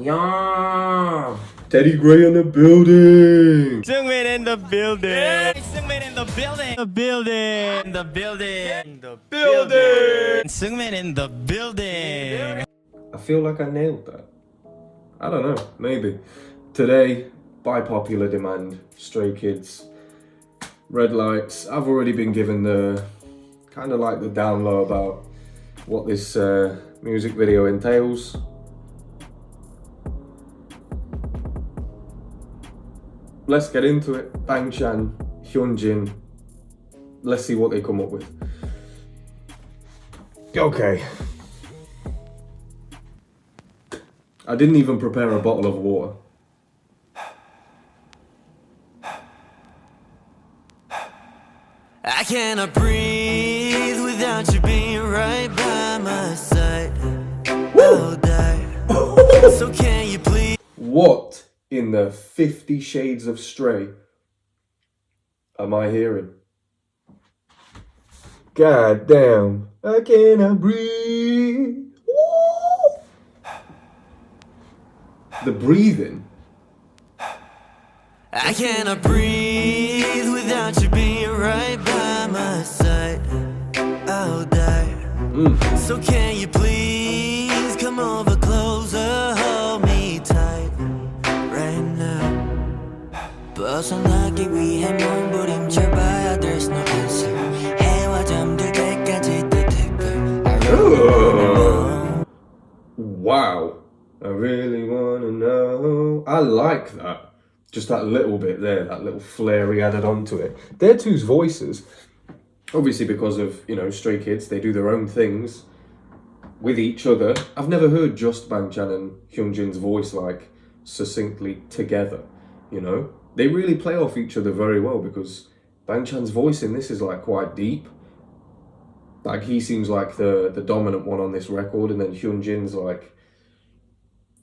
Yeah. TeddyGrey in the building. Sungmin in the building. Sungmin in the building. The building. The building. The building. Sungmin in the building. I feel like I nailed that. I don't know, maybe. Today, by popular demand, Stray Kids, Red Lights. I've already been given the kind of like the down low about what this music video entails. Let's get into it. Bangchan, Hyunjin. Let's see what they come up with. Okay. I didn't even prepare a bottle of water. I cannot breathe without you being right by my side. I'll die. So can you please? What in the 50 Shades of Stray am I hearing? God damn, I cannot breathe. Woo! The breathing. I cannot breathe without you being right by my side. I'll die. So can you please come over closer, hold me tight right now. 벗어나기 위해 몸부림쳐봐야 there's no answer. 해와 잠들 때까지 뜻했고 I really wanna know. Wow, I really wanna know. I like that. Just that little bit there, that little flair he added onto it. Their two's voices, obviously because of, you know, Stray Kids, they do their own things with each other. I've never heard just Bangchan and Hyunjin's voice like succinctly together, you know? They really play off each other very well because Bangchan's voice in this is like quite deep. Like he seems like the dominant one on this record, and then Hyunjin's like,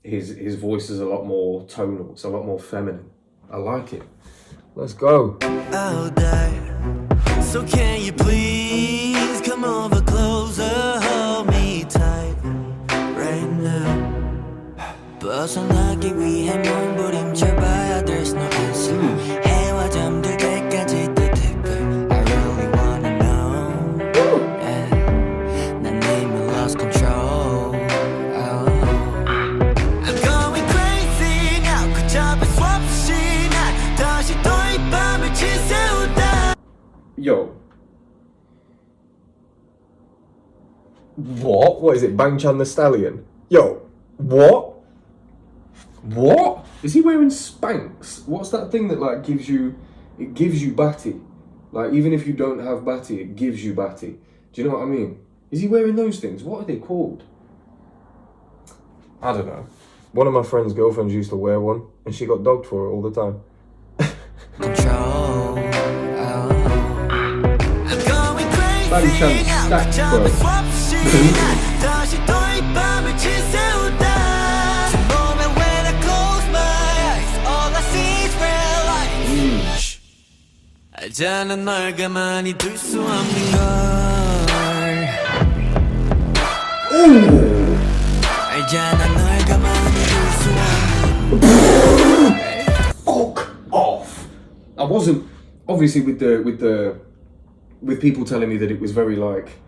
his voice is a lot more tonal, it's a lot more feminine. I like it. Let's go. I'll die. So can you please come over closer, hold me tight right now. 벗어나기 위해 몸부림쳐봐야 there's no answer. 해와 잠들 때까지 뜻했고 I really wanna know. 난 이미 lost control. I'm going crazy now. 그 잡을 수 없이 난 다시 또 이 밤을 지새우다. Yo. What? What is it? Bangchan the Stallion? Yo. What? What? Is he wearing Spanx? What's that thing that like gives you batty? Like even if you don't have batty, it gives you batty. Do you know what I mean? Is he wearing those things? What are they called? I don't know. One of my friend's girlfriends used to wear one and she got dogged for it all the time. Control. I'm going crazy Bangchan now. stacked, bro. 다시 또 이 밤을 지새우다. The moment when I close my eyes, all I see is red light. 알잖아 널 가만히 둘 수 없는 걸. 알잖아 널 가만히 둘 수 없는 걸. Fuck off. I wasn't obviously with people telling me that it was very like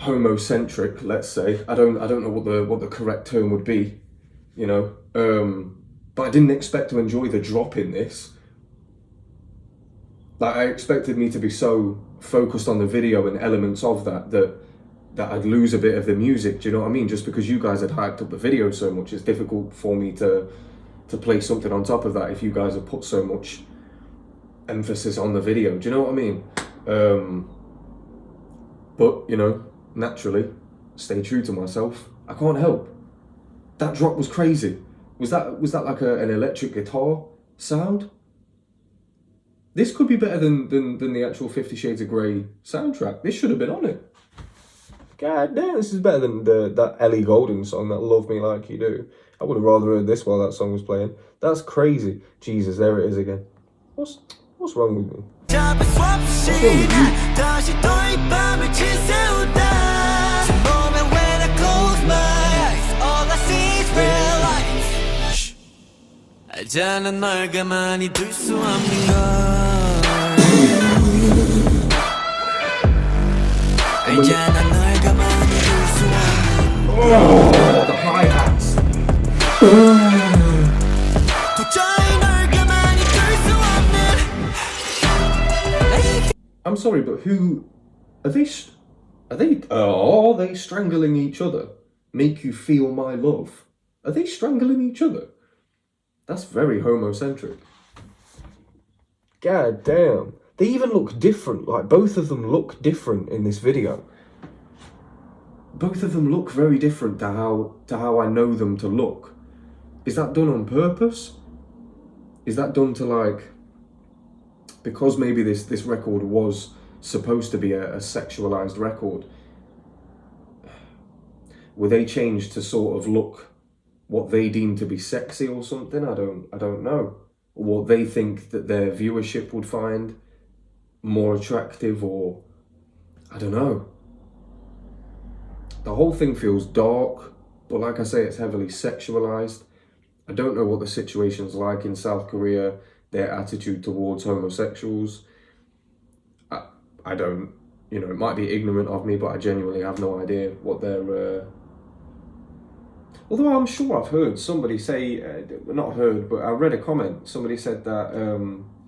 homocentric, let's say. I don't know what the correct term would be, you know. But I didn't expect to enjoy the drop in this. Like I expected me to be so focused on the video and elements of that I'd lose a bit of the music. Do you know what I mean? Just because you guys had hyped up the video so much, it's difficult for me to play something on top of that if you guys have put so much emphasis on the video. Do you know what I mean? But you know, naturally, stay true to myself. I can't help. That drop was crazy. Was that like an electric guitar sound? This could be better than the actual 50 Shades of Grey soundtrack. This should have been on it. God damn, this is better than that Ellie Goulding song, that Love Me Like You Do. I would have rather heard this while that song was playing. That's crazy. Jesus, there it is again. What's wrong with me? What's wrong with you? 다시 또 이 밤을 지새우다. The moment when I close my eyes, all I see is red light. 알잖아 널 가만히 둘 수 없는 걸 알잖아 널 가만히 둘 수 없는 걸 Oh, the hi-hats. 도저히 널 가만히 둘 수 없는 I'm sorry, but who are they? Are they strangling each other? Make you feel my love? Are they strangling each other? That's very homocentric. God damn. They even look different. Like, both of them look different in this video. Both of them look very different to how I know them to look. Is that done on purpose? Is that done to, like, because maybe this record was supposed to be a sexualized record, were they changed to sort of look what they deem to be sexy or something? I don't know. Or what they think that their viewership would find more attractive, or I don't know. The whole thing feels dark, but like I say, it's heavily sexualized. I don't know what the situation's like in South Korea, their attitude towards homosexuals. I don't, it might be ignorant of me, but I genuinely have no idea what their... Although I'm sure I've heard somebody say, not heard, but I read a comment, somebody said that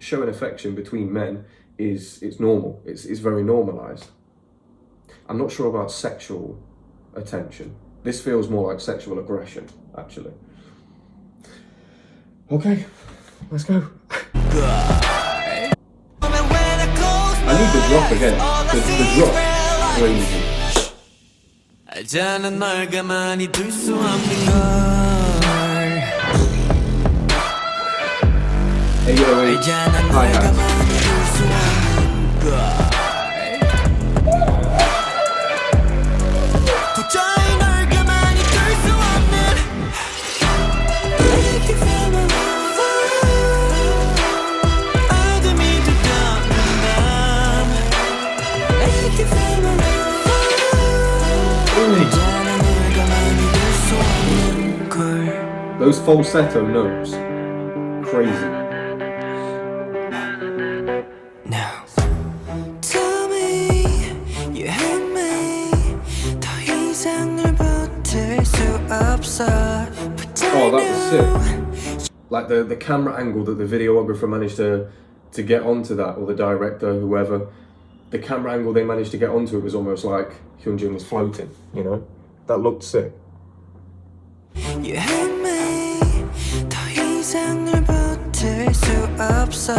showing affection between men it's normal, it's very normalized. I'm not sure about sexual attention. This feels more like sexual aggression, actually. Okay, let's go. I need the drop again. The drop, crazy. 알잖아 널 가만히 둘 수 없는 걸 808 알잖아 널 hi-hats. 가만히 둘 수 없는 걸 도저히 널 가만히 둘 수 없는 Make you feel my love 어둠이 두렵는 밤 Make you feel my love Those falsetto notes, crazy. Now, tell me you hate me. 더 이상 널 버틸 수 없어. Oh, that was sick. Like the camera angle that the videographer managed to get onto that, or the director, whoever, the camera angle they managed to get onto it was almost like Hyunjin was floating, That looked sick. You hate me. 더 이상 널 버틸 수 없어.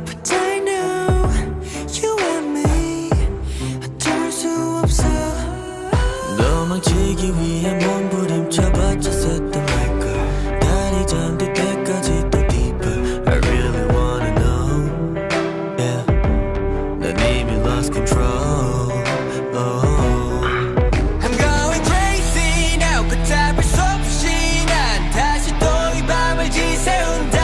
But I know you and me. 어쩔 수 없어. 도망치기 위해 몸부림쳐봤자 샜던 말걸. 달이 잠들 때까지 더 deeper. I really wanna know. Yeah. 난 이미 lost control. Oh. I'm going crazy now. 끝잡을 수 없이 난 다시 또 이 밤을 지새운다.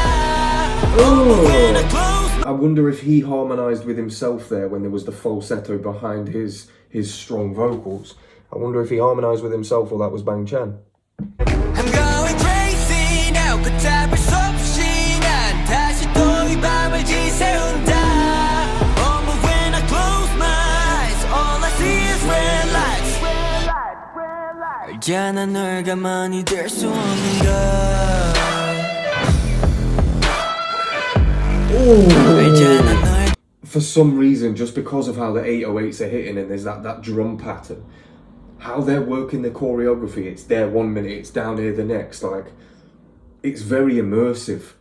When I close I wonder if he harmonized with himself there when there was the falsetto behind his strong vocals. I wonder if he harmonized with himself or that was Bang Chan. I'm going crazy now. 끝잡을 수 없이 난 다시 또 이 밤을 지새운다. Oh, but when I close my eyes, all I see is red lights. 알잖아 널 가만히 둘 수 없는 걸. 알잖아 널. For some reason, just because of how the 808s are hitting and there's that drum pattern, how they're working the choreography, it's there 1 minute, it's down here the next, like, it's very immersive.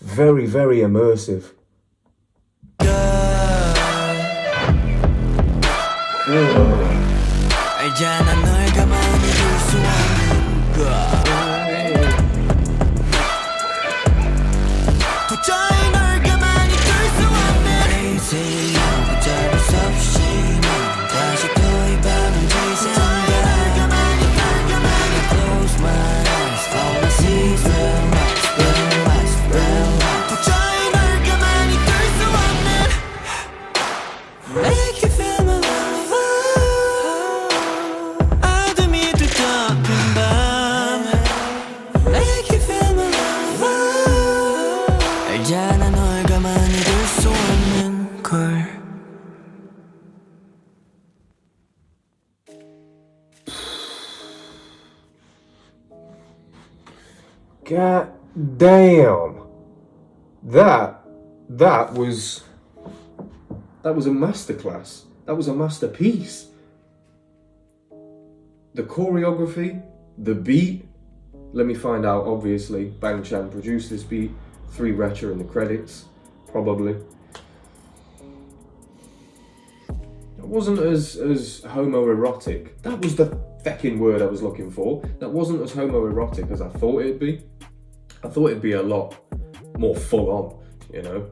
Very, very immersive. 알잖아 널 가만히 둘 수 없는 걸. 도저히 널 가만히 둘 수 없는 Crazy 붙잡을 수 없이 난 다시 또 이 밤을 지새운다. Close my eyes, all I see is real lights, real lights, real lights. 도저히 널 가만히 둘 수 없는 Make you feel my love. God damn. That was a masterclass. That was a masterpiece. The choreography, the beat. Let me find out, obviously. Bang Chan produced this beat. 3 Retcher in the credits, probably. It wasn't as homoerotic. That was the feckin' word I was looking for. That wasn't as homoerotic as I thought it'd be. I thought it'd be a lot more full on, you know,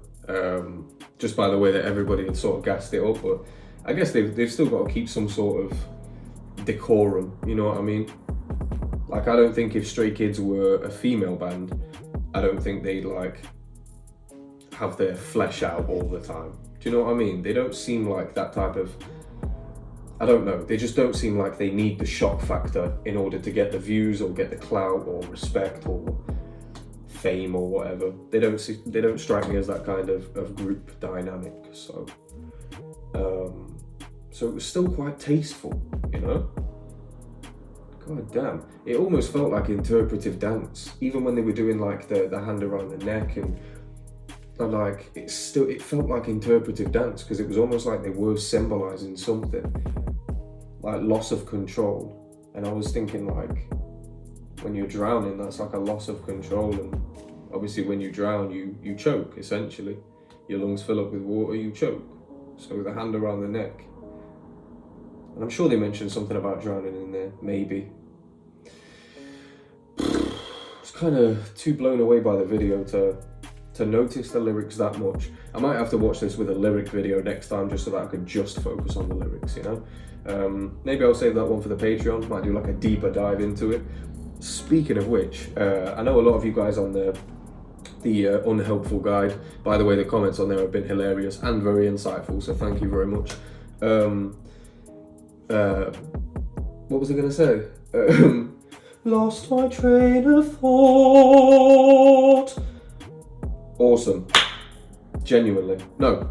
just by the way that everybody had sort of gassed it up. But I guess they've still got to keep some sort of decorum, you know what I mean? Like, I don't think if Stray Kids were a female band, I don't think they'd like have their flesh out all the time. Do you know what I mean? They don't seem like that type of, I don't know, they just don't seem like they need the shock factor in order to get the views or get the clout or respect or fame or whatever. They don't strike me as that kind of group dynamic. So so it was still quite tasteful, you know? God damn. It almost felt like interpretive dance, even when they were doing like the hand around the neck and like it felt like interpretive dance because it was almost like they were symbolizing something, like loss of control. And I was thinking, like, when you're drowning, that's like a loss of control, and obviously when you drown, you choke, essentially. Your lungs fill up with water, you choke. So the hand around the neck. And I'm sure they mentioned something about drowning in there, maybe. I was kind of too blown away by the video to notice the lyrics that much. I might have to watch this with a lyric video next time just so that I could just focus on the lyrics, you know? Maybe I'll save that one for the Patreon, might do like a deeper dive into it. Speaking of which, I know a lot of you guys on the unhelpful guide, by the way, the comments on there have been hilarious and very insightful, so thank you very much. What was I gonna say? Lost my train of thought. Awesome. Genuinely. No.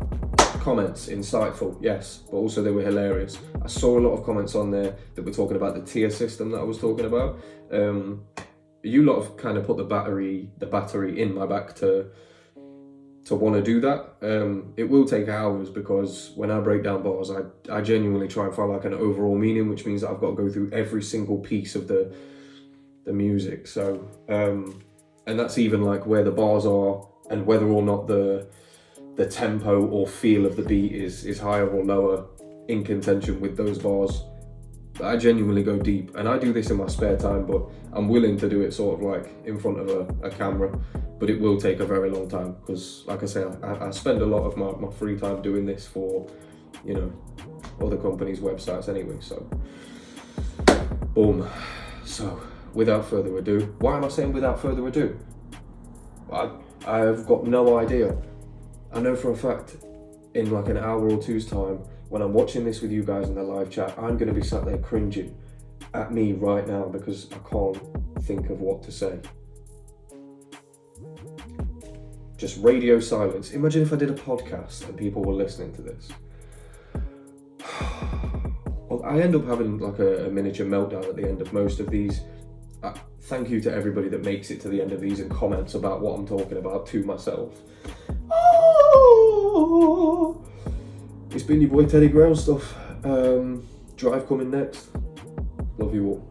Comments, insightful, yes, but also they were hilarious. I saw a lot of comments on there that were talking about the tier system that I was talking about. You lot have kind of put the battery in my back to want to do that. It will take hours because when I break down bars, I genuinely try and find like an overall meaning, which means that I've got to go through every single piece of the music. So, and that's even like where the bars are and whether or not the tempo or feel of the beat is higher or lower in contention with those bars. I genuinely go deep, and I do this in my spare time, but I'm willing to do it sort of like in front of a camera, but it will take a very long time because, like I say, I spend a lot of my free time doing this for, you know, other companies' websites anyway, so boom. So without further ado, why am I saying without further ado? I've got no idea. I know for a fact in like an hour or two's time, when I'm watching this with you guys in the live chat, I'm going to be sat there cringing at me right now because I can't think of what to say. Just radio silence. Imagine if I did a podcast and people were listening to this. Well, I end up having like a miniature meltdown at the end of most of these. Thank you to everybody that makes it to the end of these and comments about what I'm talking about to myself. Oh, it's been your boy TeddyGrey stuff. Drive coming next. Love you all.